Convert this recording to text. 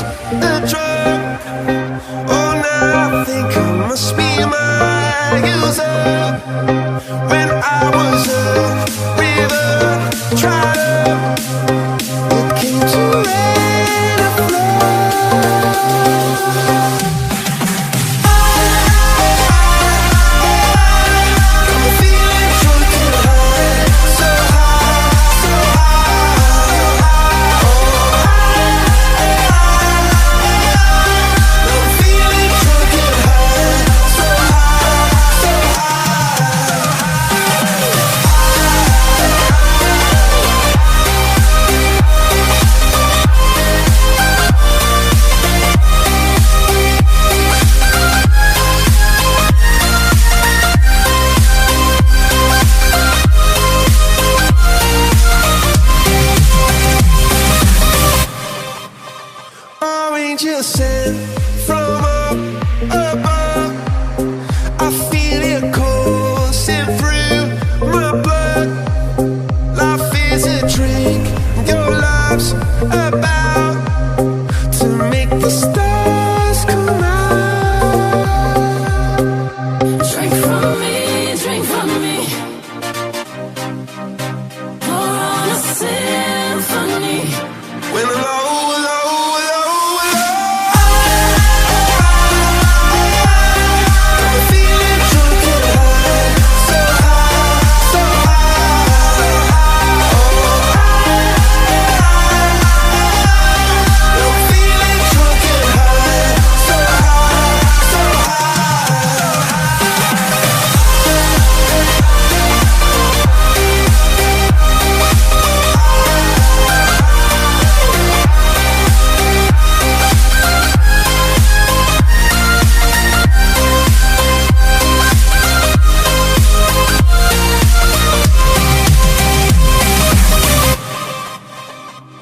love's a drug. Oh, now I think I must be my user. When I was a river trotter, it came to rain and flood. Angel sent from up above. I feel it coursing through my blood. Life is a drink, your love's about to make the stars come out.